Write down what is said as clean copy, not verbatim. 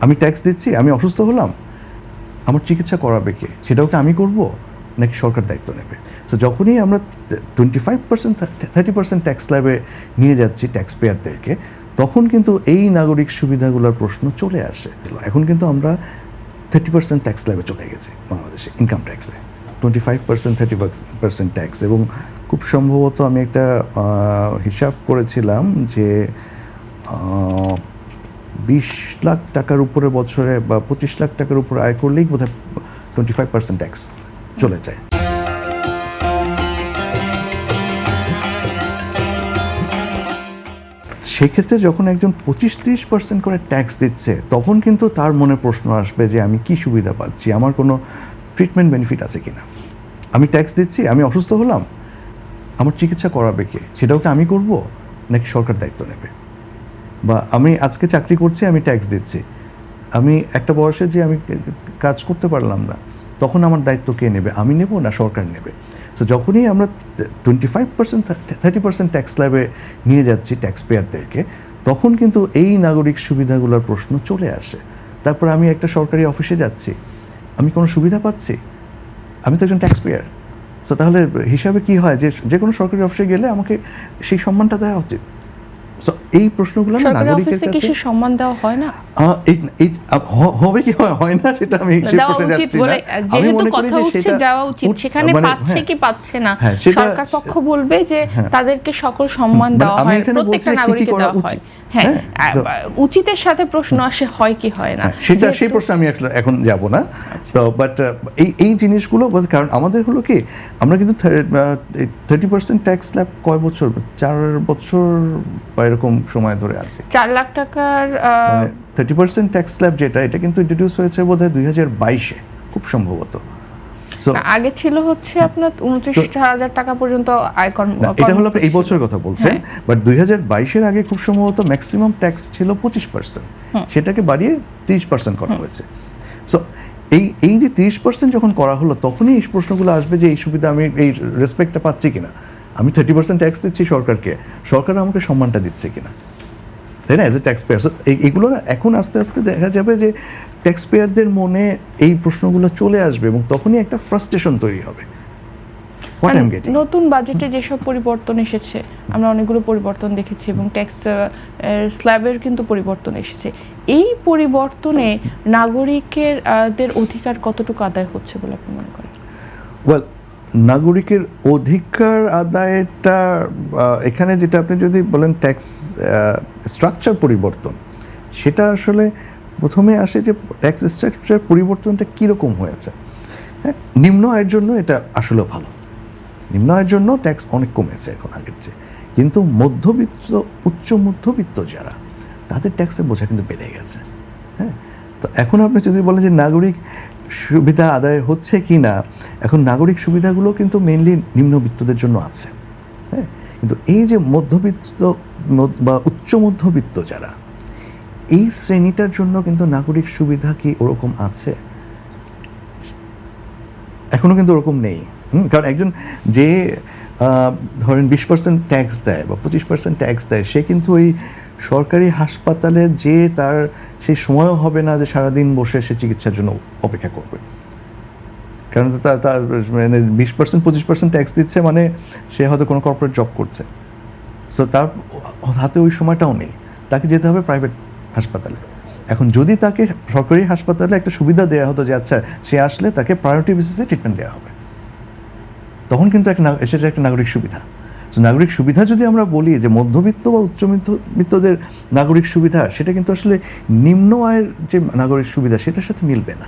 আমি ট্যাক্স দিচ্ছি, আমি অসুস্থ হলাম, আমার চিকিৎসা করাবে কে? সেটাও কি আমি করব নাকি সরকার দায়িত্ব নেবে? সো যখনই আমরা 25% 30% ট্যাক্স স্ল্যাবে নিয়ে যাচ্ছি ট্যাক্স পেয়ারদেরকে, তখন কিন্তু এই নাগরিক সুবিধাগুলোর প্রশ্ন চলে আসে। এখন কিন্তু আমরা 30% ট্যাক্স স্ল্যাবে চলে গেছি বাংলাদেশে ইনকাম ট্যাক্সে, 25% 30% ট্যাক্স। এবং খুব সম্ভবত আমি একটা হিসাব করেছিলাম যে 20 লাখ টাকার উপরে বছরে বা 25 লাখ টাকার উপরে আয় করলেই বোধহয় 25% ট্যাক্স চলে যায়। সেক্ষেত্রে যখন একজন 25-30% করে ট্যাক্স দিচ্ছে, তখন কিন্তু তার মনে প্রশ্ন আসবে যে আমি কি সুবিধা পাচ্ছি, আমার কোনো ট্রিটমেন্ট বেনিফিট আছে কিনা। আমি ট্যাক্স দিচ্ছি, আমি অসুস্থ হলাম, আমার চিকিৎসা করাবে কে? সেটাও কি আমি করব নাকি সরকার দায়িত্ব নেবে? বা আমি আজকে চাকরি করছি, আমি ট্যাক্স দিচ্ছি, আমি একটা বয়সে যে আমি কাজ করতে পারলাম না, তখন আমার দায়িত্ব কে নেবে? আমি নেব না সরকার নেবে? সো যখনই আমরা 25% 30% ট্যাক্স স্ল্যাবে নিয়ে যাচ্ছি ট্যাক্স পেয়ারদেরকে, তখন কিন্তু এই নাগরিক সুবিধাগুলোর প্রশ্ন চলে আসে। তারপর আমি একটা সরকারি অফিসে যাচ্ছি, আমি কোনো সুবিধা পাচ্ছি? আমি তো একজন ট্যাক্স পেয়ার। সো তাহলে হিসাবে কি হয় যে কোনো সরকারি অফিসে গেলে আমাকে সেই সম্মানটা দেওয়া উচিত। সো এই প্রশ্নগুলো নাগরিকের কাছে কি সম্মান দেওয়া হয় না? হবে কি হয় না সেটা আমি সেই প্রশ্নে যাচ্ছি না। যেহেতু কথা উঠছে যাওয়া উচিত, সেখানে পাচ্ছে কি পাচ্ছে না সরকার পক্ষ বলবে যে তাদেরকে সকল সম্মান দেওয়া হয়, প্রত্যেকটা নাগরিককে দেওয়া হয়। হ্যাঁ, উচিতের সাথে প্রশ্ন আসে হয় কি হয় না, সেটা সেই প্রশ্ন আমি এখন যাব না। তো বাট এই জিনিসগুলো, কারণ আমাদের হলো কি, আমরা কিন্তু 30% ট্যাক্স স্ল্যাব কয় বছর, 4 বছর বা এরকম সময় ধরে আছে। 4 লাখ টাকার 30% ট্যাক্স স্ল্যাব যেটা, এটা কিন্তু ইন্ট্রোডিউস হয়েছে বোধহয় 2022-এ খুব সম্ভবত। আগে ছিল হচ্ছে আপনার 29,000 টাকা পর্যন্ত আয়কর। এটা হলো এই বছরের কথা বলছেন, বাট 2022-এর আগে খুব সম্ভবত ম্যাক্সিমাম ট্যাক্স ছিল 25%, সেটাকে বাড়িয়ে 30% করা হয়েছে। সো এই যে 30% যখন করা হলো, তখনই এই প্রশ্নগুলো আসবে যে এই সুবিধা আমি, এই রেসপেক্টটা পাচ্ছি কিনা, আমি 30% ট্যাক্স দিচ্ছি সরকারকে, সরকার আমাকে সম্মানটা দিচ্ছে কিনা, তাই না, as a tax payer. So এইগুলো না এখন আস্তে আস্তে দেখা যাবে যে ট্যাক্স পেয়ারদের মনে এই প্রশ্নগুলো চলে আসবে এবং তখনই একটা ফ্রাস্ট্রেশন তৈরি হবে। নতুন বাজেটে যেসব পরিবর্তন এসেছে, আমরা অনেকগুলো পরিবর্তন দেখেছি এবং ট্যাক্স স্ল্যাবের কিন্তু পরিবর্তন এসেছে। এই পরিবর্তনে নাগরিকের অধিকার কতটুকু আদায় হচ্ছে বলে আপনি মনে করেন? ওয়েল, নাগরিকের অধিকার আদায়টা এখানে যেটা আপনি যদি বলেন ট্যাক্স স্ট্রাকচার পরিবর্তন, সেটা আসলে প্রথমে আসে যে ট্যাক্স স্ট্রাকচার পরিবর্তনটা কীরকম হয়েছে। হ্যাঁ, নিম্ন আয়ের জন্য এটা আসলে ভালো, নিম্ন আয়ের জন্য ট্যাক্স অনেক কমেছে এখন আগের চেয়ে, কিন্তু মধ্যবিত্ত, উচ্চ মধ্যবিত্ত যারা, তাদের ট্যাক্সের বোঝা কিন্তু বেড়ে গেছে। হ্যাঁ, তো এখন আপনি যদি বলেন যে নাগরিক সুবিধা আদায় হচ্ছে কি না, এখন নাগরিক সুবিধাগুলো কিন্তু মেইনলি নিম্নবিত্তদের জন্য আছে। হ্যাঁ, কিন্তু এই যে মধ্যবিত্ত বা উচ্চ মধ্যবিত্ত যারা, এই শ্রেণীটার জন্য কিন্তু নাগরিক সুবিধা কি ওরকম আছে? এখনও কিন্তু ওরকম নেই। কারণ একজন যে ধরেন 20% ট্যাক্স দেয় বা 25% ট্যাক্স দেয়, সে কিন্তু ওই সরকারি হাসপাতালে যে তার সেই সময়ও হবে না যে সারাদিন বসে সে চিকিৎসার জন্য অপেক্ষা করবে। কারণ তার মানে 20% 25% ট্যাক্স দিচ্ছে, মানে সে হয়তো কোনো কর্পোরেট জব করছে। সো তার হাতে ওই সময়টাও নেই, তাকে যেতে হবে প্রাইভেট হাসপাতালে। এখন যদি তাকে সরকারি হাসপাতালে একটা সুবিধা দেওয়া হতো যে আচ্ছা সে আসলে তাকে প্রায়োরিটি বেসিসে ট্রিটমেন্ট দেওয়া হবে, তখন কিন্তু সেটা একটা নাগরিক সুবিধা। তো নাগরিক সুবিধা যদি আমরা বলি যে মধ্যবিত্ত বা উচ্চ মধ্যবিত্তদের নাগরিক সুবিধা, সেটা কিন্তু আসলে নিম্ন আয়ের যে নাগরিক সুবিধা সেটার সাথে মিলবে না।